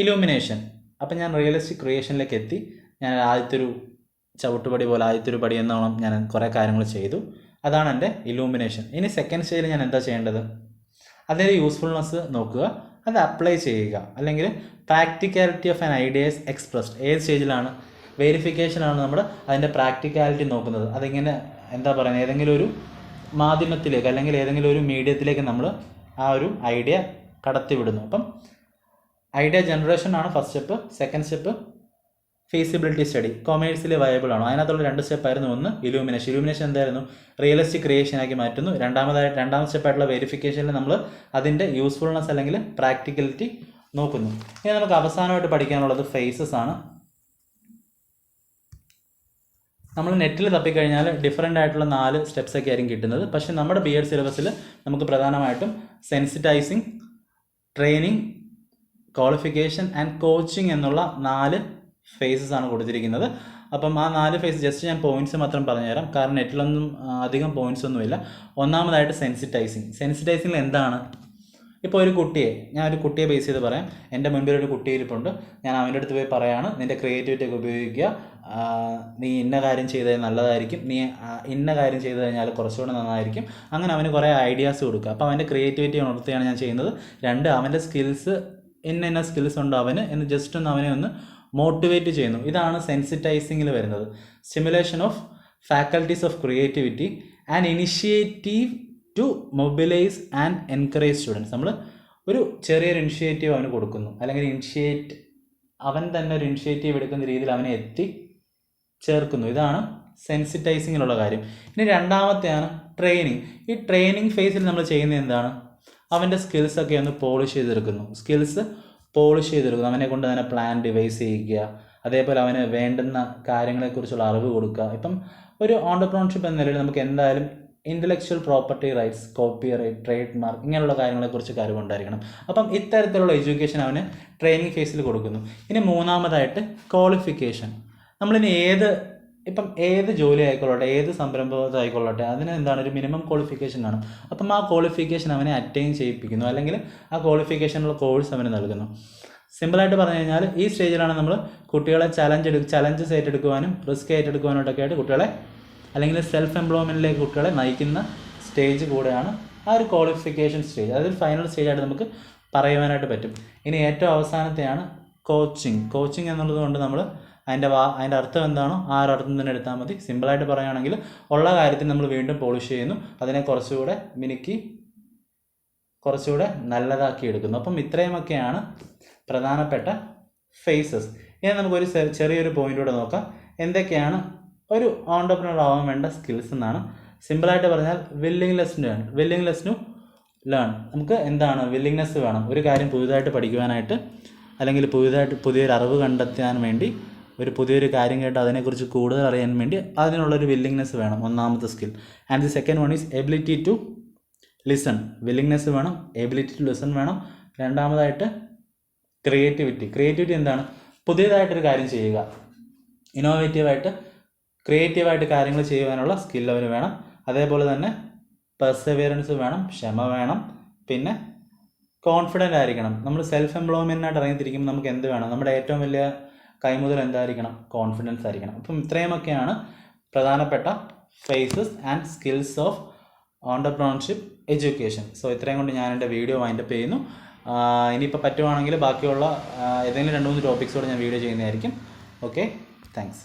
ഇലൂമിനേഷൻ. അപ്പം ഞാൻ റിയലിസ്റ്റിക് ക്രിയേഷനിലേക്ക് എത്തി. ഞാൻ ആദ്യത്തെ ഒരു ചവിട്ടുപടി പോലെ ആദ്യത്തെ ഒരു പടി എന്നോണം ഞാൻ കുറേ കാര്യങ്ങൾ ചെയ്തു. അതാണ് എൻ്റെ ഇലൂമിനേഷൻ. ഇനി സെക്കൻഡ് സ്റ്റേജിൽ ഞാൻ എന്താ ചെയ്യേണ്ടത്, അതിൻ്റെ യൂസ്ഫുൾനെസ് നോക്കുക, അത് അപ്ലൈ ചെയ്യുക, അല്ലെങ്കിൽ practicality of an ideas expressed. ഏത് സ്റ്റേജിലാണ്? വെരിഫിക്കേഷനാണ് നമ്മൾ അതിൻ്റെ പ്രാക്ടിക്കാലിറ്റി നോക്കുന്നത്. അതിങ്ങനെ എന്താ പറയുന്നത്, ഏതെങ്കിലും ഒരു മാധ്യമത്തിലേക്ക് അല്ലെങ്കിൽ ഏതെങ്കിലും ഒരു മീഡിയത്തിലേക്ക് നമ്മൾ ആ ഒരു ഐഡിയ കടത്തിവിടുന്നു. അപ്പം ഐഡിയ ജനറേഷൻ ആണ് first step. Second step feasibility study, commercially viable ആണോ. അതിനകത്തുള്ള 2 സ്റ്റെപ്പായിരുന്നു. ഒന്ന് ഇലൂമിനേഷൻ എന്തായിരുന്നു, റിയലിസ്റ്റിക് ക്രിയേഷനാക്കി മാറ്റുന്നു. രണ്ടാമത്തെ സ്റ്റെപ്പായിട്ടുള്ള വെരിഫിക്കേഷനിൽ നമ്മൾ അതിൻ്റെ യൂസ്ഫുൾനെസ് അല്ലെങ്കിൽ പ്രാക്ടിക്കലിറ്റി നോക്കുന്നു. ഇനി നമുക്ക് അവസാനമായിട്ട് പഠിക്കാനുള്ളത് ഫേസസ് ആണ്. നമ്മൾ നെറ്റിൽ തപ്പിക്കഴിഞ്ഞാൽ ഡിഫറെൻ്റ് ആയിട്ടുള്ള 4 സ്റ്റെപ്സൊക്കെ ആയിരിക്കും കിട്ടുന്നത്. പക്ഷേ നമ്മുടെ ബി എഡ് സിലബസിൽ നമുക്ക് പ്രധാനമായിട്ടും സെൻസിറ്റൈസിങ്, ട്രെയിനിങ്, ക്വാളിഫിക്കേഷൻ ആൻഡ് കോച്ചിങ് എന്നുള്ള 4 ഫേസസ് ആണ് കൊടുത്തിരിക്കുന്നത്. അപ്പം ആ 4 ഫേസ് ജസ്റ്റ് ഞാൻ പോയിന്റ്സ് മാത്രം പറഞ്ഞുതരാം, കാരണം നെറ്റിലൊന്നും അധികം പോയിന്റ്സ് ഒന്നുമില്ല. ഒന്നാമതായിട്ട് സെൻസിറ്റൈസിങ്ങിൽ എന്താണ്, ഇപ്പോൾ ഒരു കുട്ടിയെ ബേസ് ചെയ്ത് പറയാം. എൻ്റെ മുൻപിൽ ഒരു കുട്ടി ഇരിപ്പുണ്ട്, ഞാൻ അവൻ്റെ അടുത്ത് പോയി പറയാണ് നിൻ്റെ ക്രിയേറ്റിവിറ്റി ഒക്കെ ഉപയോഗിക്കുക, നീ ഇന്ന കാര്യം ചെയ്താൽ നല്ലതായിരിക്കും, നീ ഇന്ന കാര്യം ചെയ്ത് കഴിഞ്ഞാൽ കുറച്ചുകൂടെ നന്നായിരിക്കും. അങ്ങനെ അവന് കുറേ ഐഡിയാസ് കൊടുക്കുക. അപ്പോൾ അവൻ്റെ ക്രിയേറ്റിവിറ്റി ഉണർത്തുകയാണ് ഞാൻ ചെയ്യുന്നത്. 2, അവൻ്റെ സ്കിൽസ് ഇന്ന സ്കിൽസ് ഉണ്ട് അവന് എന്ന് ജസ്റ്റ് ഒന്ന് അവനെ ഒന്ന് മോട്ടിവേറ്റ് ചെയ്യുന്നു. ഇതാണ് സെൻസിറ്റൈസിങ്ങിൽ വരുന്നത്. Stimulation of faculties of creativity and initiative to mobilise and encourage students. നമ്മൾ ഒരു ചെറിയൊരു ഇനിഷ്യേറ്റീവ് അവന് കൊടുക്കുന്നു, അല്ലെങ്കിൽ അവൻ തന്നെ ഒരു ഇനിഷ്യേറ്റീവ് എടുക്കുന്ന രീതിയിൽ അവനെ ചേർക്കുന്നു. ഇതാണ് സെൻസിറ്റൈസിങ്ങിലുള്ള കാര്യം. ഇനി രണ്ടാമത്തെയാണ് ട്രെയിനിങ്. ഈ ട്രെയിനിങ് ഫേസിൽ നമ്മൾ ചെയ്യുന്നത് എന്താണ്, അവൻ്റെ സ്കിൽസൊക്കെ ഒന്ന് പോളിഷ് ചെയ്തെടുക്കുന്നു. അവനെ കൊണ്ട് തന്നെ പ്ലാൻ ഡിവൈസ് ചെയ്യിക്കുക, അതേപോലെ അവന് വേണ്ടുന്ന കാര്യങ്ങളെക്കുറിച്ചുള്ള അറിവ് കൊടുക്കുക. ഇപ്പം ഒരു ഓണ്ടർപ്രണർഷിപ്പ് എന്ന നിലയിൽ നമുക്ക് എന്തായാലും intellectual property rights, copyright, trademark ഇങ്ങനെയുള്ള കാര്യങ്ങളെക്കുറിച്ച് അറിവുണ്ടായിരിക്കണം. അപ്പം ഇത്തരത്തിലുള്ള എഡ്യൂക്കേഷൻ അവന് ട്രെയിനിങ് ഫേസിൽ കൊടുക്കുന്നു. ഇനി മൂന്നാമതായിട്ട് ക്വാളിഫിക്കേഷൻ. നമ്മളിനി ഏത് ജോലി ആയിക്കൊള്ളട്ടെ, ഏത് സംരംഭം ആയിക്കൊള്ളട്ടെ, അതിന് എന്താണ് ഒരു മിനിമം ക്വാളിഫിക്കേഷൻ ആണ്. അപ്പം ആ ക്വാളിഫിക്കേഷൻ അവനെ അറ്റൈൻ ചെയ്യിപ്പിക്കുന്നു, അല്ലെങ്കിൽ ആ ക്വാളിഫിക്കേഷനുള്ള കോഴ്സ് അവന് നൽകുന്നു. സിമ്പിളായിട്ട് പറഞ്ഞു കഴിഞ്ഞാൽ ഈ സ്റ്റേജിലാണ് നമ്മൾ കുട്ടികളെ ചലഞ്ചസ് ഏറ്റെടുക്കുവാനും റിസ്ക് ഏറ്റെടുക്കുവാനോട്ടൊക്കെ ആയിട്ട് കുട്ടികളെ, അല്ലെങ്കിൽ സെൽഫ് എംപ്ലോയ്മെൻറ്റിലേക്ക് കുട്ടികളെ നയിക്കുന്ന സ്റ്റേജ് കൂടെയാണ് ആ ഒരു ക്വാളിഫിക്കേഷൻ സ്റ്റേജ്. അതൊരു ഫൈനൽ സ്റ്റേജായിട്ട് നമുക്ക് പറയുവാനായിട്ട് പറ്റും. ഇനി ഏറ്റവും അവസാനത്തെയാണ് കോച്ചിങ് എന്നുള്ളത് കൊണ്ട് നമ്മൾ അതിൻ്റെ അർത്ഥം എന്താണോ ആ ഒരു അർത്ഥം തന്നെ എടുത്താൽ മതി. സിമ്പിളായിട്ട് പറയുകയാണെങ്കിൽ ഉള്ള കാര്യത്തിൽ നമ്മൾ വീണ്ടും പോളിഷ് ചെയ്യുന്നു, അതിനെ കുറച്ചുകൂടെ മിനുക്കി കുറച്ചുകൂടെ നല്ലതാക്കി എടുക്കുന്നു. അപ്പം ഇത്രയുമൊക്കെയാണ് പ്രധാനപ്പെട്ട ഫേസസ്. ഇനി നമുക്കൊരു ചെറിയൊരു പോയിൻ്റൂടെ നോക്കാം. എന്തൊക്കെയാണ് ഒരു ഓണ്ടർപ്രണർ ആവാൻ വേണ്ട സ്കിൽസ് എന്നാണ്. സിമ്പിളായിട്ട് പറഞ്ഞാൽ വില്ലിങ്നെസ് ടു ലേൺ. നമുക്ക് എന്താണ് വില്ലിങ്നെസ് വേണം, ഒരു കാര്യം പുതിയതായിട്ട് പഠിക്കുവാനായിട്ട്, അല്ലെങ്കിൽ പുതിയൊരു അറിവ് കണ്ടെത്താൻ വേണ്ടി, പുതിയൊരു കാര്യം കേട്ട് അതിനെക്കുറിച്ച് കൂടുതൽ അറിയാൻ വേണ്ടി അതിനുള്ളൊരു വില്ലിങ്നെസ് വേണം, ഒന്നാമത്തെ skill. And the second one is ability to listen. Willingness വേണം, എബിലിറ്റി ടു ലിസൺ വേണം. രണ്ടാമതായിട്ട് ക്രിയേറ്റിവിറ്റി എന്താണ്, പുതിയതായിട്ടൊരു കാര്യം ചെയ്യുക, ഇന്നോവേറ്റീവായിട്ട് ക്രിയേറ്റീവായിട്ട് കാര്യങ്ങൾ ചെയ്യുവാനുള്ള സ്കിൽ അവന് വേണം. അതേപോലെ തന്നെ പെർസെവിയറൻസ് വേണം, ക്ഷമ വേണം. പിന്നെ കോൺഫിഡൻ്റ് ആയിരിക്കണം. നമ്മൾ സെൽഫ് എംപ്ലോയ്മെൻറ്റിനായിട്ട് ഇറങ്ങിത്തിരിക്കുമ്പോൾ നമുക്ക് എന്ത് വേണം, നമ്മുടെ ഏറ്റവും വലിയ കൈമുതൽ എന്തായിരിക്കണം, കോൺഫിഡൻസ് ആയിരിക്കണം. അപ്പം ഇത്രയുമൊക്കെയാണ് പ്രധാനപ്പെട്ട phases and skills of entrepreneurship education. So ഇത്രയും കൊണ്ട് ഞാൻ എൻ്റെ വീഡിയോ വൈൻഡപ്പ് ചെയ്യുന്നു. ഇനിയിപ്പോൾ പറ്റുവാണെങ്കിൽ ബാക്കിയുള്ള ഏതെങ്കിലും 2-3 ടോപ്പിക്സോടെ ഞാൻ വീഡിയോ ചെയ്യുന്നതായിരിക്കും. Okay, thanks.